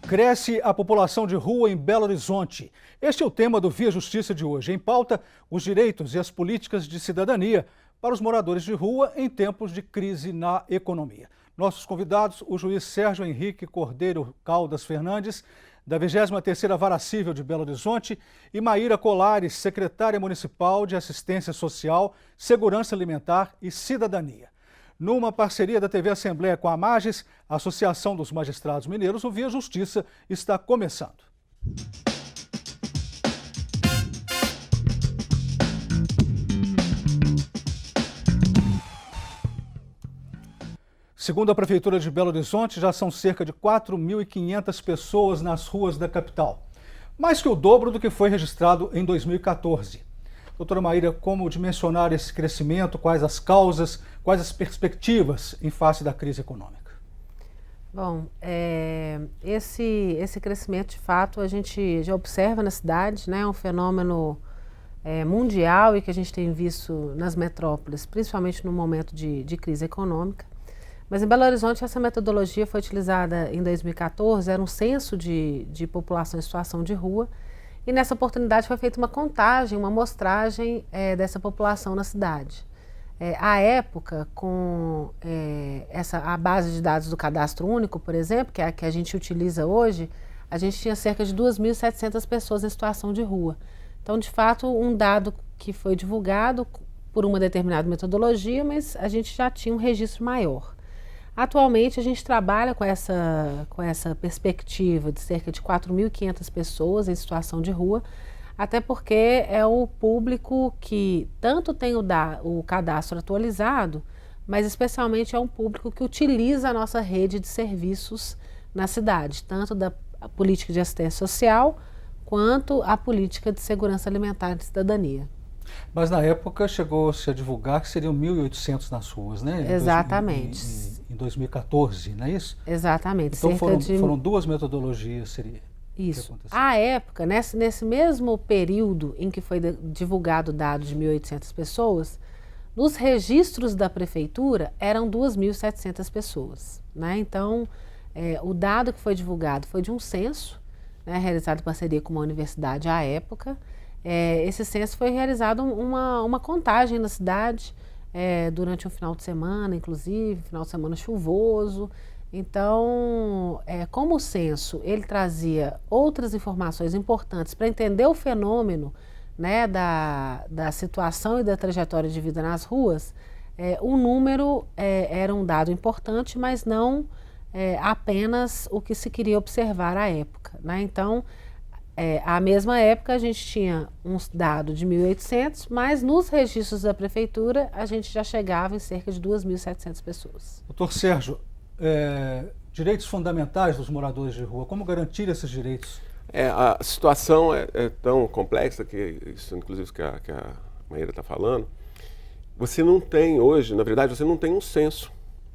Cresce a população de rua em Belo Horizonte. Este é o tema do Via Justiça de hoje. Em pauta, os direitos e as políticas de cidadania para os moradores de rua em tempos de crise na economia. Nossos convidados, o juiz Sérgio Henrique Cordeiro Caldas Fernandes, da 23ª Vara Cível de Belo Horizonte, e Maíra Colares, secretária municipal de Assistência Social, Segurança Alimentar e Cidadania. Numa parceria da TV Assembleia com a Mages, a Associação dos Magistrados Mineiros, o Via Justiça está começando. Segundo a Prefeitura de Belo Horizonte, já são cerca de 4.500 pessoas nas ruas da capital, mais que o dobro do que foi registrado em 2014. Doutora Maíra, como dimensionar esse crescimento, quais as causas, quais as perspectivas em face da crise econômica? Bom, esse crescimento, de fato, a gente já observa na cidade, né? É um fenômeno mundial e que a gente tem visto nas metrópoles, principalmente no momento de crise econômica. Mas em Belo Horizonte essa metodologia foi utilizada em 2014, era um censo de população em situação de rua, e nessa oportunidade foi feita uma contagem, uma amostragem dessa população na cidade. À época, com a base de dados do Cadastro Único, por exemplo, que é a que a gente utiliza hoje, a gente tinha cerca de 2.700 pessoas em situação de rua. Então, de fato, um dado que foi divulgado por uma determinada metodologia, mas a gente já tinha um registro maior. Atualmente, a gente trabalha com essa perspectiva de cerca de 4.500 pessoas em situação de rua, até porque é o público que tanto tem o cadastro atualizado, mas especialmente é um público que utiliza a nossa rede de serviços na cidade, tanto da política de assistência social, quanto a política de segurança alimentar e cidadania. Mas na época chegou-se a divulgar que seriam 1.800 nas ruas, né? Exatamente. Em 2014, não é isso? Exatamente. Então foram duas metodologias, seria? Isso. À época, nesse mesmo período em que foi divulgado o dado de 1.800 pessoas, nos registros da prefeitura eram 2.700 pessoas, né? Então, o dado que foi divulgado foi de um censo, né, realizado em parceria com uma universidade à época. Esse censo foi realizado uma contagem na cidade durante um final de semana, inclusive, final de semana chuvoso. Então, como o censo ele trazia outras informações importantes para entender o fenômeno, né, da situação e da trajetória de vida nas ruas, o número era um dado importante, mas não apenas o que se queria observar à época, né? Então, à mesma época a gente tinha uns dados de 1.800, mas nos registros da prefeitura a gente já chegava em cerca de 2.700 pessoas. Doutor Sérgio, direitos fundamentais dos moradores de rua, como garantir esses direitos? A situação é tão complexa, que isso inclusive que a Maíra está falando. Você não tem hoje, na verdade, você não tem um censo,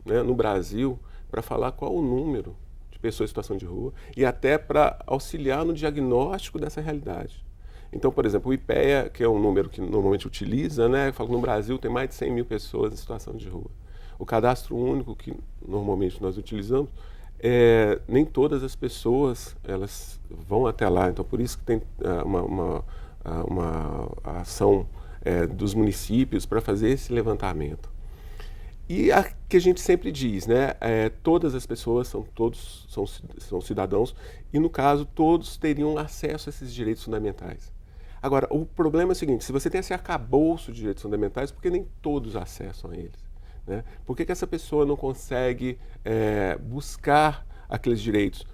né, no Brasil para falar qual o número de pessoas em situação de rua e até para auxiliar no diagnóstico dessa realidade. Então, por exemplo, o IPEA, que é um número que normalmente utiliza, né, fala que no Brasil tem mais de 100 mil pessoas em situação de rua. O Cadastro Único, que normalmente nós utilizamos, nem todas as pessoas elas vão até lá. Então, por isso que tem uma ação dos municípios para fazer esse levantamento. E a que a gente sempre diz, né, todas as pessoas são cidadãos e, no caso, todos teriam acesso a esses direitos fundamentais. Agora, o problema é o seguinte: se você tem esse arcabouço de direitos fundamentais, por que nem todos acessam a eles? Né? Por que essa pessoa não consegue buscar aqueles direitos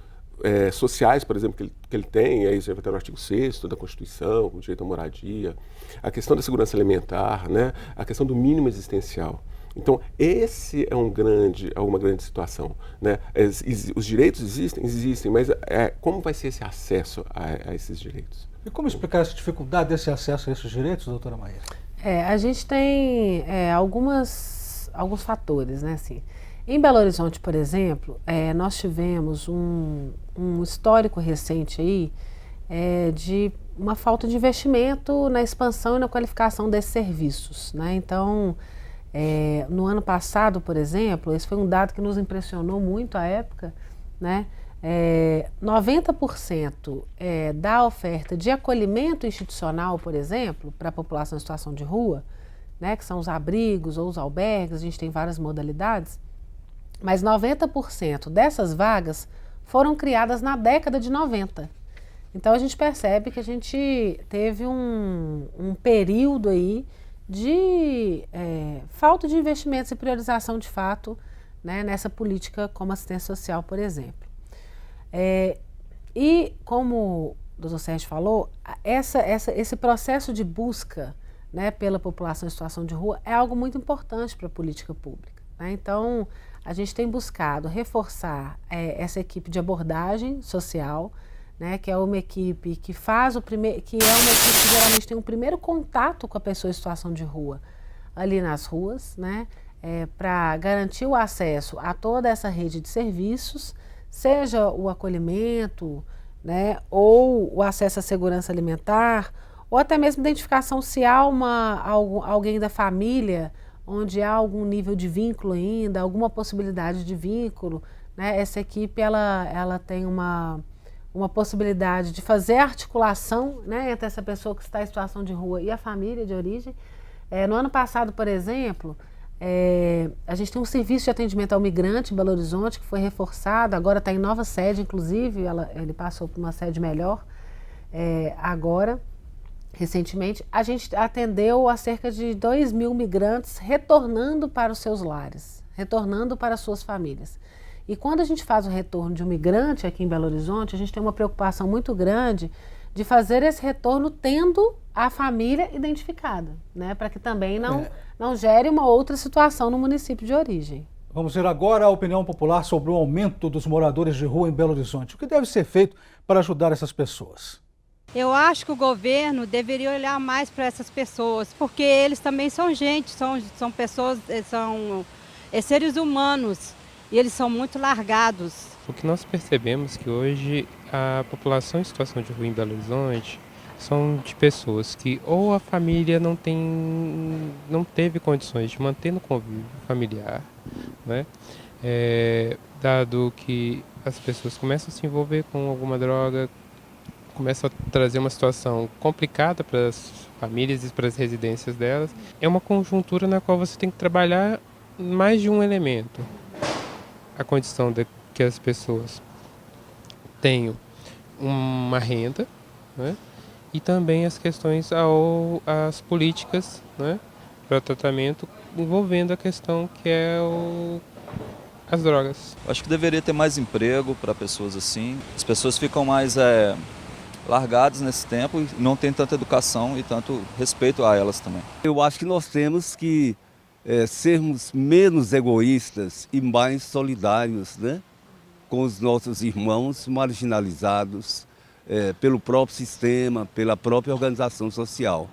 sociais, por exemplo, que ele tem? Aí você vai ter no artigo 6º da Constituição, o direito à moradia, a questão da segurança alimentar, né? A questão do mínimo existencial. Então, esse é uma grande situação, né? Os direitos existem, mas como vai ser esse acesso a esses direitos? E como explicar essa dificuldade desse acesso a esses direitos, doutora Maíra? A gente tem alguns fatores, né? Assim, em Belo Horizonte, por exemplo, nós tivemos um histórico recente aí de uma falta de investimento na expansão e na qualificação desses serviços, né? Então, no ano passado, por exemplo, esse foi um dado que nos impressionou muito à época, né? 90% da oferta de acolhimento institucional, por exemplo, para a população em situação de rua, né, que são os abrigos ou os albergues, a gente tem várias modalidades, mas 90% dessas vagas foram criadas na década de 90. Então a gente percebe que a gente teve um período aí de falta de investimentos e priorização de fato, né, nessa política como assistência social, por exemplo. E como o doutor Sérgio falou, esse processo de busca, né, pela população em situação de rua é algo muito importante para a política pública, né? Então, a gente tem buscado reforçar essa equipe de abordagem social, né, que é uma equipe que faz que é uma equipe que geralmente tem um primeiro contato com a pessoa em situação de rua ali nas ruas, né, para garantir o acesso a toda essa rede de serviços, seja o acolhimento, né, ou o acesso à segurança alimentar, ou até mesmo identificação se há alguém da família onde há algum nível de vínculo ainda, alguma possibilidade de vínculo, né? Essa equipe ela tem uma possibilidade de fazer articulação, né, entre essa pessoa que está em situação de rua e a família de origem. No ano passado, por exemplo, a gente tem um serviço de atendimento ao migrante em Belo Horizonte que foi reforçado, agora está em nova sede, inclusive, ele passou por uma sede melhor agora. Recentemente, a gente atendeu a cerca de 2.000 migrantes retornando para os seus lares, retornando para as suas famílias. E quando a gente faz o retorno de um migrante aqui em Belo Horizonte, a gente tem uma preocupação muito grande de fazer esse retorno tendo a família identificada, né? Para que também não gere uma outra situação no município de origem. Vamos ver agora a opinião popular sobre o aumento dos moradores de rua em Belo Horizonte. O que deve ser feito para ajudar essas pessoas? Eu acho que o governo deveria olhar mais para essas pessoas, porque eles também são gente, são pessoas, são seres humanos e eles são muito largados. O que nós percebemos é que hoje a população em situação de rua em Belo Horizonte são de pessoas que ou a família não teve condições de manter no convívio familiar, né? Dado que as pessoas começam a se envolver com alguma droga, começa a trazer uma situação complicada para as famílias e para as residências delas. É uma conjuntura na qual você tem que trabalhar mais de um elemento. A condição de que as pessoas tenham uma renda, né? E também as questões as políticas, né, para tratamento envolvendo a questão que é as drogas. Acho que deveria ter mais emprego para pessoas assim. As pessoas ficam mais largadas nesse tempo e não tem tanta educação e tanto respeito a elas também. Eu acho que nós temos que sermos menos egoístas e mais solidários, né, com os nossos irmãos marginalizados pelo próprio sistema, pela própria organização social.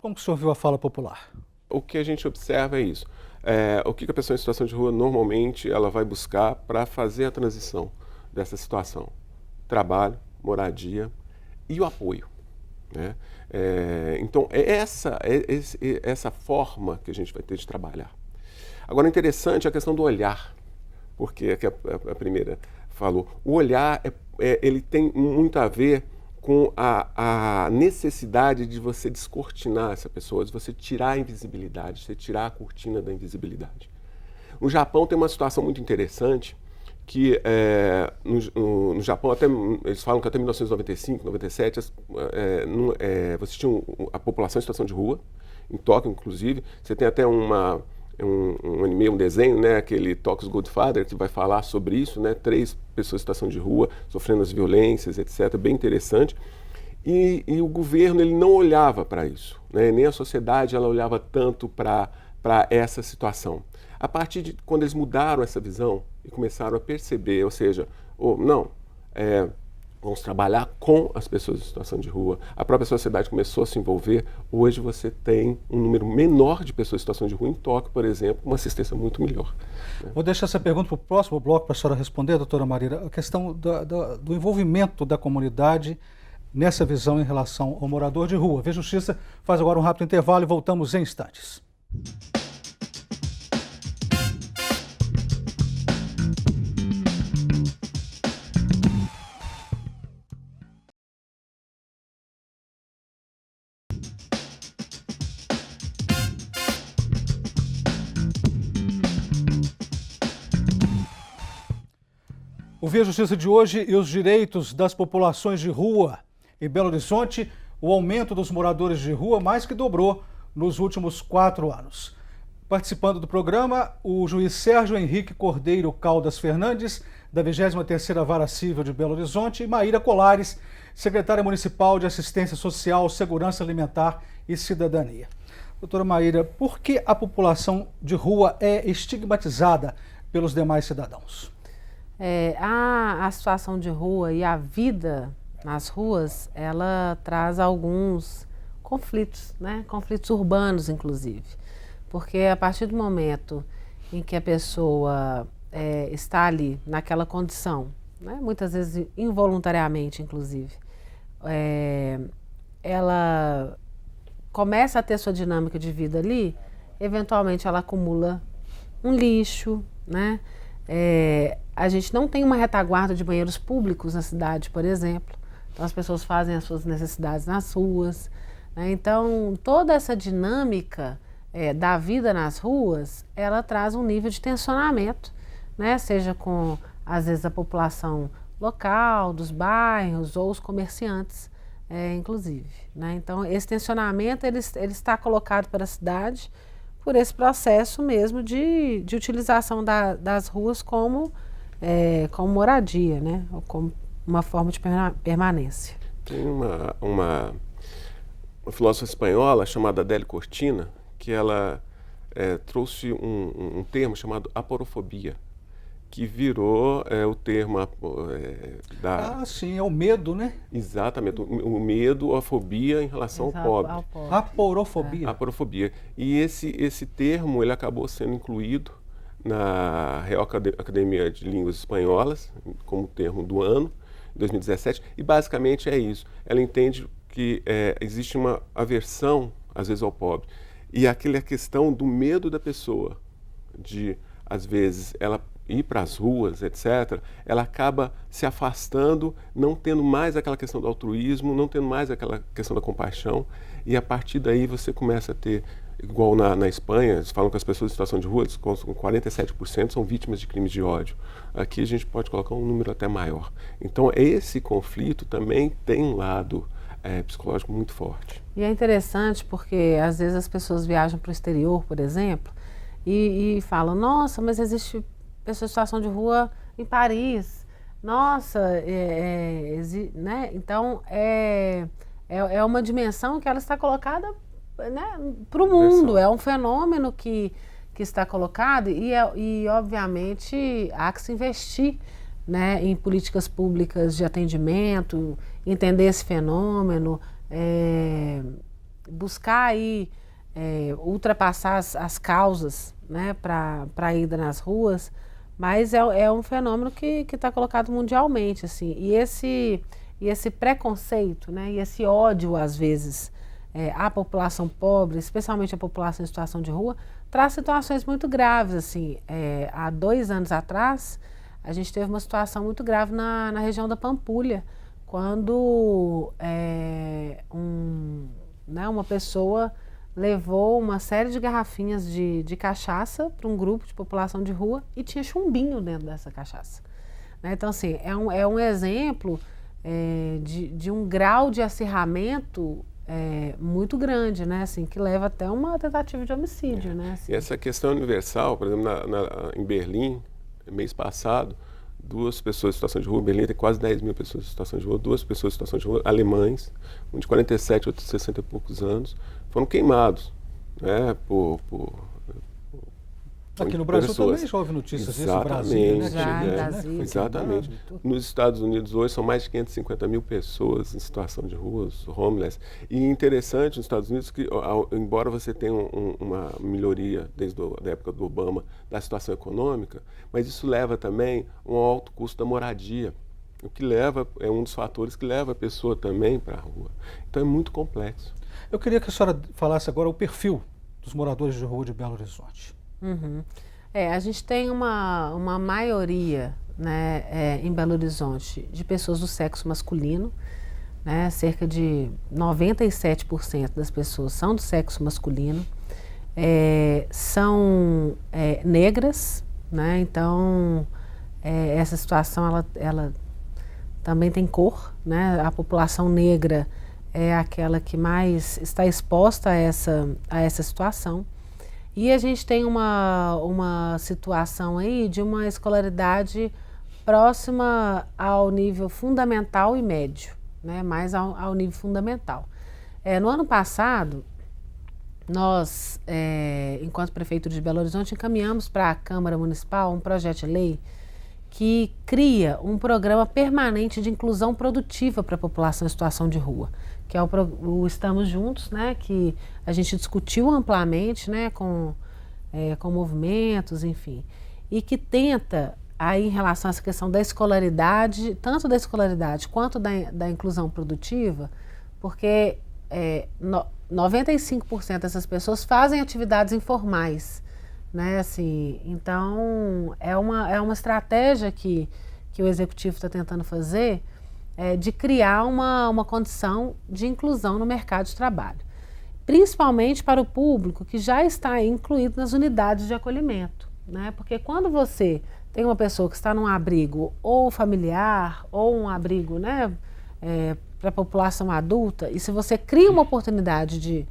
Como que o senhor viu a fala popular? O que a gente observa é isso. O que a pessoa em situação de rua normalmente ela vai buscar para fazer a transição dessa situação? Trabalho, moradia e o apoio, né? Então, essa forma que a gente vai ter de trabalhar. Agora, interessante a questão do olhar, porque a primeira falou. O olhar, ele tem muito a ver com a necessidade de você descortinar essa pessoa, de você tirar a invisibilidade, de você tirar a cortina da invisibilidade. No Japão tem uma situação muito interessante, que no Japão, eles falam que até 1995, 97, você tinha a população em situação de rua, em Tóquio, inclusive. Você tem até um anime, um desenho, né, aquele Tokyo's Godfather, que vai falar sobre isso, né, 3 pessoas em situação de rua, sofrendo as violências, etc., bem interessante. E o governo ele não olhava para isso, né, nem a sociedade ela olhava tanto para essa situação. A partir de quando eles mudaram essa visão e começaram a perceber, ou seja, vamos trabalhar com as pessoas em situação de rua, a própria sociedade começou a se envolver. Hoje você tem um número menor de pessoas em situação de rua em Tóquio, por exemplo, uma assistência muito melhor, né? Vou deixar essa pergunta para o próximo bloco para a senhora responder, doutora Marília, a questão do envolvimento da comunidade nessa visão em relação ao morador de rua. Vê Justiça faz agora um rápido intervalo e voltamos em instantes. O Via Justiça de hoje e os direitos das populações de rua. Em Belo Horizonte, o aumento dos moradores de rua mais que dobrou nos últimos 4 anos. Participando do programa, o juiz Sérgio Henrique Cordeiro Caldas Fernandes, da 23ª Vara Civil de Belo Horizonte, e Maíra Colares, secretária municipal de Assistência Social, Segurança Alimentar e Cidadania. Doutora Maíra, por que a população de rua é estigmatizada pelos demais cidadãos? A situação de rua e a vida nas ruas, ela traz alguns conflitos, né? Conflitos urbanos, inclusive. Porque a partir do momento em que a pessoa está ali, naquela condição, né? Muitas vezes involuntariamente, inclusive, ela começa a ter sua dinâmica de vida ali, eventualmente ela acumula um lixo, né? A gente não tem uma retaguarda de banheiros públicos na cidade, por exemplo. Então as pessoas fazem as suas necessidades nas ruas, né? Então toda essa dinâmica da vida nas ruas, ela traz um nível de tensionamento, né? Seja com, às vezes, a população local, dos bairros ou os comerciantes, inclusive, né? Então esse tensionamento ele está colocado para a cidade por esse processo mesmo de utilização das ruas como moradia, né? Ou como uma forma de permanência. Tem uma filósofa espanhola chamada Adele Cortina, que ela trouxe um termo chamado aporofobia, que virou o termo Ah, sim, é o medo, né? Exatamente, o medo, a fobia em relação ao pobre. Aporofobia. Aporofobia. E esse termo ele acabou sendo incluído na Real Academia de Línguas Espanholas, como termo do ano, em 2017, e basicamente é isso. Ela entende que existe uma aversão, às vezes, ao pobre. E a questão do medo da pessoa, de, às vezes, ela ir para as ruas, etc., ela acaba se afastando, não tendo mais aquela questão do altruísmo, não tendo mais aquela questão da compaixão, e a partir daí você começa a ter, igual na Espanha, eles falam que as pessoas em situação de rua, com 47% são vítimas de crimes de ódio. Aqui a gente pode colocar um número até maior. Então esse conflito também tem um lado psicológico muito forte. E é interessante porque às vezes as pessoas viajam para o exterior, por exemplo, e falam, nossa, mas existe pessoa em situação de rua em Paris, nossa, né? Então é uma dimensão que ela está colocada, né, para o mundo, é um fenômeno que está colocado e obviamente há que se investir, né, em políticas públicas de atendimento, entender esse fenômeno, buscar aí ultrapassar as causas, né, para a ida nas ruas, mas é um fenômeno que está colocado mundialmente, assim, e esse preconceito, né, e esse ódio, às vezes, à população pobre, especialmente a população em situação de rua, traz situações muito graves, assim. Há 2 anos atrás, a gente teve uma situação muito grave na região da Pampulha, quando uma pessoa levou uma série de garrafinhas de cachaça para um grupo de população de rua e tinha chumbinho dentro dessa cachaça, né? Então, assim, é um exemplo de um grau de acirramento muito grande, né? Assim, que leva até uma tentativa de homicídio, né? Assim. E essa questão universal, por exemplo, em Berlim, mês passado, 2 pessoas em situação de rua, Berlim tem quase 10 mil pessoas em situação de rua, 2 pessoas em situação de rua, alemães, um de 47, outro de 60 e poucos anos, foram queimados, né, Aqui no Brasil também já houve notícias disso, no Brasil, né? Exatamente. Nos Estados Unidos hoje são mais de 550 mil pessoas em situação de rua, os homeless. E interessante nos Estados Unidos que, embora você tenha uma melhoria desde a época do Obama da situação econômica, mas isso leva também a um alto custo da moradia, o que leva, é um dos fatores que leva a pessoa também para a rua. Então é muito complexo. Eu queria que a senhora falasse agora o perfil dos moradores de rua de Belo Horizonte. Uhum. A gente tem uma maioria, né, em Belo Horizonte de pessoas do sexo masculino, né, cerca de 97% das pessoas são do sexo masculino, são negras, né, então essa situação ela também tem cor, né? A população negra é aquela que mais está exposta a essa situação. E a gente tem uma situação aí de uma escolaridade próxima ao nível fundamental e médio, né? Mais ao nível fundamental. No ano passado, nós, enquanto Prefeitura de Belo Horizonte, encaminhamos para a Câmara Municipal um projeto de lei que cria um programa permanente de inclusão produtiva para a população em situação de rua, que é o Estamos Juntos, né, que a gente discutiu amplamente, né, com movimentos, enfim, e que tenta, aí, em relação a essa questão da escolaridade, tanto da escolaridade quanto da inclusão produtiva, porque 95% dessas pessoas fazem atividades informais, né, assim, então é uma estratégia que o Executivo está tentando fazer, de criar uma condição de inclusão no mercado de trabalho, principalmente para o público que já está incluído nas unidades de acolhimento, né, porque quando você tem uma pessoa que está num abrigo ou familiar ou um abrigo, né, para a população adulta, e se você cria uma oportunidade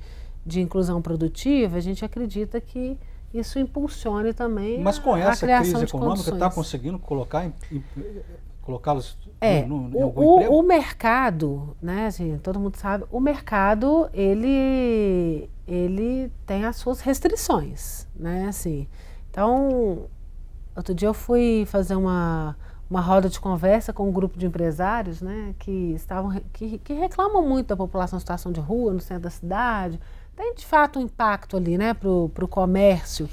de inclusão produtiva, a gente acredita que isso impulsione também Mas com essa crise econômica está conseguindo colocá-los em algum emprego? O mercado, né, assim, todo mundo sabe, o mercado ele tem as suas restrições, né, assim. Então, outro dia eu fui fazer uma roda de conversa com um grupo de empresários, né, que reclamam muito da população em situação de rua, no centro da cidade. Tem, de fato, um impacto ali, né, pro comércio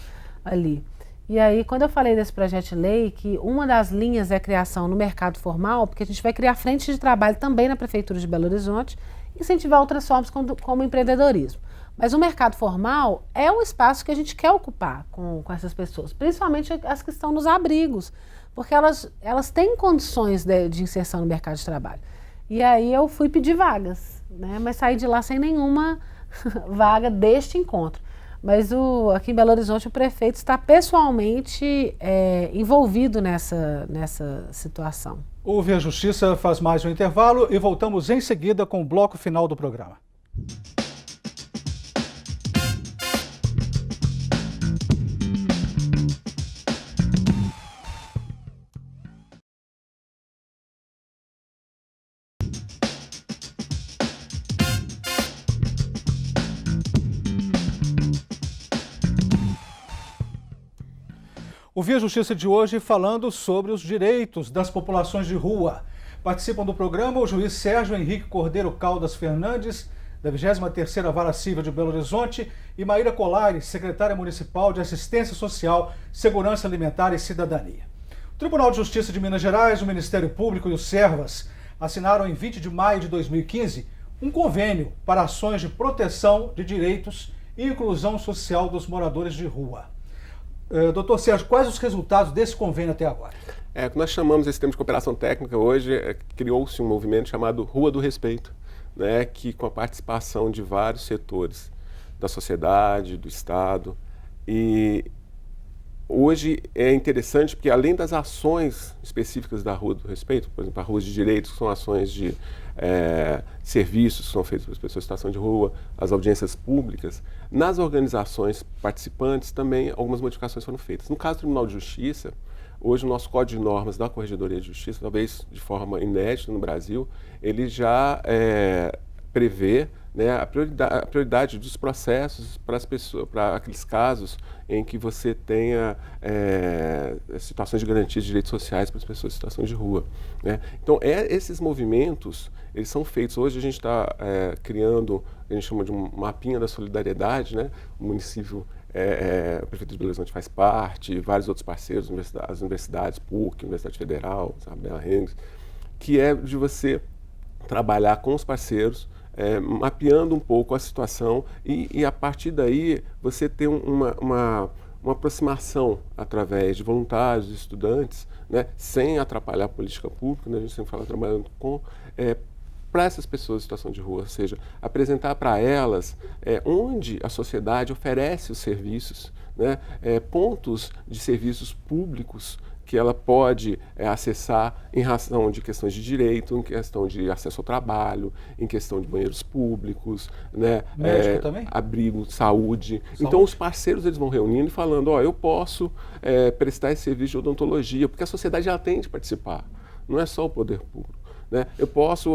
ali. E aí, quando eu falei desse projeto de lei, que uma das linhas é a criação no mercado formal, porque a gente vai criar frente de trabalho também na Prefeitura de Belo Horizonte, incentivar outras formas como empreendedorismo. Mas o mercado formal é um espaço que a gente quer ocupar com essas pessoas, principalmente as que estão nos abrigos, porque elas têm condições de inserção no mercado de trabalho. E aí eu fui pedir vagas, né, mas saí de lá sem nenhuma vaga deste encontro. Mas aqui em Belo Horizonte o prefeito está pessoalmente envolvido nessa situação. O Via Justiça faz mais um intervalo e voltamos em seguida com o bloco final do programa. O Via Justiça de hoje falando sobre os direitos das populações de rua. Participam do programa o juiz Sérgio Henrique Cordeiro Caldas Fernandes, da 23ª Vara Civil de Belo Horizonte, e Maíra Colares, secretária municipal de Assistência Social, Segurança Alimentar e Cidadania. O Tribunal de Justiça de Minas Gerais, o Ministério Público e o Servas assinaram em 20 de maio de 2015 um convênio para ações de proteção de direitos e inclusão social dos moradores de rua. Doutor Sérgio, quais os resultados desse convênio até agora? Nós chamamos esse termo de cooperação técnica hoje, criou-se um movimento chamado Rua do Respeito, né, que com a participação de vários setores da sociedade, do Estado. E hoje é interessante porque, além das ações específicas da Rua do Respeito, por exemplo, a Rua de Direitos, que são ações de serviços que são feitos para as pessoas em situação de rua, as audiências públicas, nas organizações participantes também algumas modificações foram feitas. No caso do Tribunal de Justiça, hoje o nosso Código de Normas da Corregedoria de Justiça, talvez de forma inédita no Brasil, ele já prevê, né, a prioridade dos processos para as pessoas, para aqueles casos em que você tenha situações de garantia de direitos sociais para as pessoas em situação de rua, né? Então, esses movimentos, eles são feitos. Hoje a gente está criando, a gente chama de um mapinha da solidariedade, né? O município, a Prefeitura de Belo Horizonte faz parte, vários outros parceiros, as universidades, PUC, Universidade Federal, Isabela Henriques, que é de você trabalhar com os parceiros, mapeando um pouco a situação e a partir daí você ter uma aproximação através de voluntários, estudantes, né, sem atrapalhar a política pública, né, a gente sempre fala trabalhando com para essas pessoas em situação de rua, ou seja, apresentar para elas onde a sociedade oferece os serviços, né, pontos de serviços públicos que ela pode acessar em razão de questões de direito, em questão de acesso ao trabalho, em questão de banheiros públicos, né? Médico também? Abrigo, saúde. Então os parceiros eles vão reunindo e falando, eu posso prestar esse serviço de odontologia, porque a sociedade já tem de participar, não é só o poder público. Né?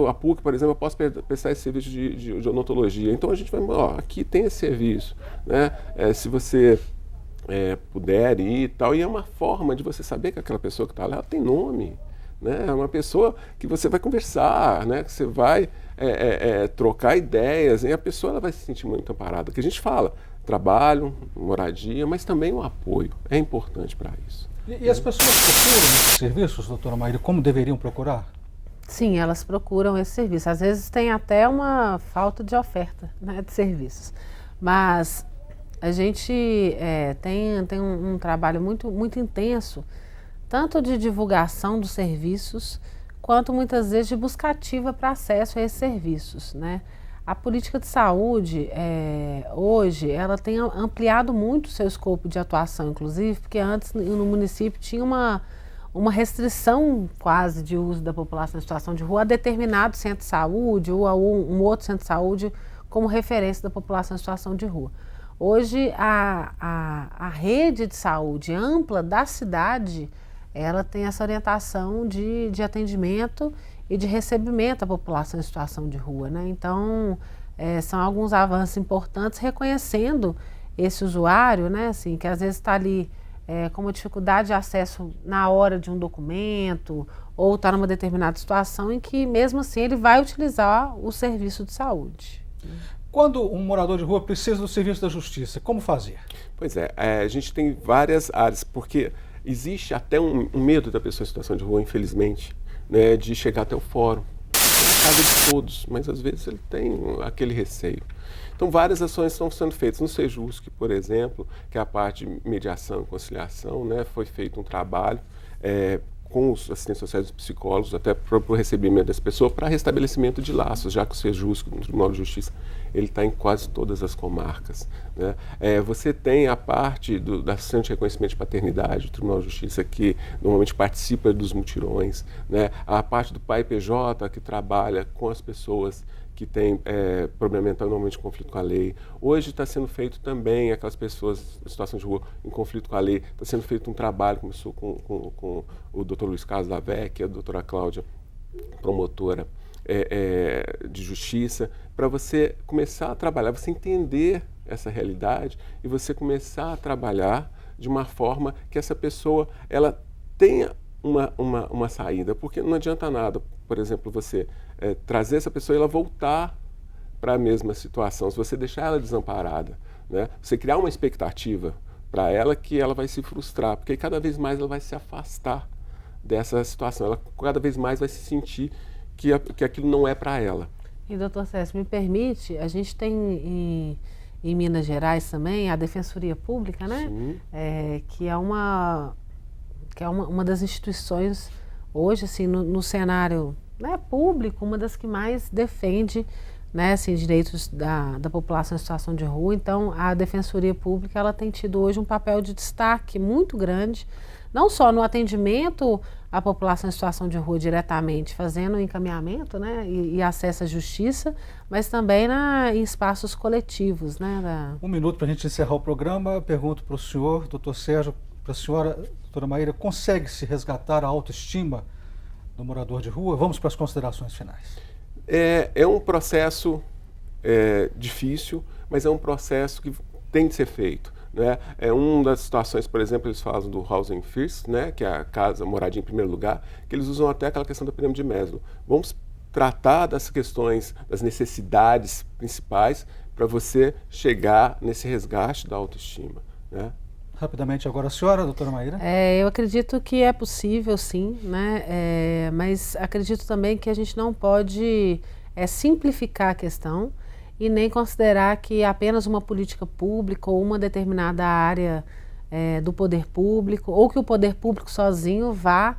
A PUC, por exemplo, eu posso prestar esse serviço de odontologia. Então a gente vai, aqui tem esse serviço, né? Se você puder ir e tal, e é uma forma de você saber que aquela pessoa que está lá, ela tem nome, né? É uma pessoa que você vai conversar, né? Que você vai trocar ideias, e a pessoa ela vai se sentir muito amparada. Que a gente fala, trabalho, moradia, mas também o apoio, é importante para isso. E as pessoas procuram esses serviços, doutora Maíra, como deveriam procurar? Sim, elas procuram esse serviço. Às vezes tem até uma falta de oferta, né, de serviços. Mas a gente tem um trabalho muito intenso, tanto de divulgação dos serviços, quanto muitas vezes de busca ativa para acesso a esses serviços, né? A política de saúde, hoje, ela tem ampliado muito o seu escopo de atuação, inclusive, porque antes no município tinha uma restrição quase de uso da população em situação de rua a determinado centro de saúde ou a um outro centro de saúde como referência da população em situação de rua. Hoje, a rede de saúde ampla da cidade, ela tem essa orientação de atendimento e de recebimento à população em situação de rua, né? Então, são alguns avanços importantes reconhecendo esse usuário, né? Assim, que às vezes está ali com uma dificuldade de acesso na hora de um documento ou está numa determinada situação em que, mesmo assim, ele vai utilizar o serviço de saúde. Quando um morador de rua precisa do serviço da justiça, como fazer? Pois a gente tem várias áreas, porque existe até um medo da pessoa em situação de rua, infelizmente, né, de chegar até o fórum. É a casa de todos, mas às vezes ele tem aquele receio. Então, várias ações estão sendo feitas. No Sejusc, por exemplo, que é a parte de mediação e conciliação, né, foi feito um trabalho com os assistentes sociais e psicólogos, até para o recebimento dessa pessoa, para restabelecimento de laços, já que o Sejusc, no Tribunal de Justiça, ele está em quase todas as comarcas. Né? Você tem a parte da assistente de reconhecimento de paternidade, do Tribunal de Justiça, que normalmente participa dos mutirões, né? A parte do pai PJ, que trabalha com as pessoas que têm problema mental, normalmente em conflito com a lei. Hoje está sendo feito também, aquelas pessoas em situação de rua em conflito com a lei, está sendo feito um trabalho, começou com o Dr. Luiz Carlos da VEC, a doutora Cláudia, promotora de justiça, para você começar a trabalhar, você entender essa realidade e você começar a trabalhar de uma forma que essa pessoa ela tenha uma saída, porque não adianta nada, por exemplo, você trazer essa pessoa e ela voltar para a mesma situação, se você deixar ela desamparada, né? Você criar uma expectativa para ela que ela vai se frustrar, porque cada vez mais ela vai se afastar dessa situação, ela cada vez mais vai se sentir que aquilo não é para ela. E, doutor César, me permite, a gente tem em Minas Gerais também a Defensoria Pública, né? Que é uma das instituições hoje, assim, no cenário, né, público, uma das que mais defende, né, assim, direitos da população em situação de rua. Então, a Defensoria Pública ela tem tido hoje um papel de destaque muito grande, não só no atendimento à população em situação de rua diretamente, fazendo o encaminhamento, né, e acesso à justiça, mas também em espaços coletivos. Né, Um minuto para a gente encerrar o programa. Eu pergunto para o senhor, doutor Sérgio, para a senhora, doutora Maíra, consegue-se resgatar a autoestima do morador de rua? Vamos para as considerações finais. É um processo difícil, mas é um processo que tem de ser feito. Né? Uma das situações, por exemplo, eles falam do Housing First, né? Que é a casa, moradia em primeiro lugar, que eles usam até aquela questão da pirâmide de Maslow. Vamos tratar das questões, das necessidades principais para você chegar nesse resgate da autoestima. Né? Rapidamente agora a senhora, doutora Maíra. Eu acredito que é possível, sim, né? Mas acredito também que a gente não pode simplificar a questão e nem considerar que apenas uma política pública ou uma determinada área do poder público, ou que o poder público sozinho vá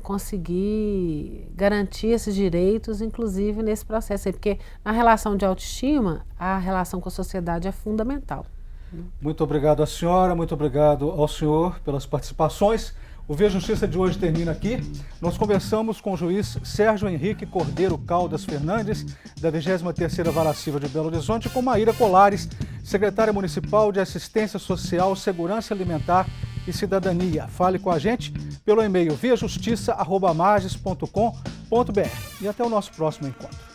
conseguir garantir esses direitos, inclusive nesse processo aí, porque na relação de autoestima, a relação com a sociedade é fundamental. Muito obrigado à senhora, muito obrigado ao senhor pelas participações. O Via Justiça de hoje termina aqui. Nós conversamos com o juiz Sérgio Henrique Cordeiro Caldas Fernandes, da 23ª Vara Civil de Belo Horizonte, e com Maíra Colares, secretária municipal de Assistência Social, Segurança Alimentar e Cidadania. Fale com a gente pelo e-mail viajustiça@mages.com.br. E até o nosso próximo encontro.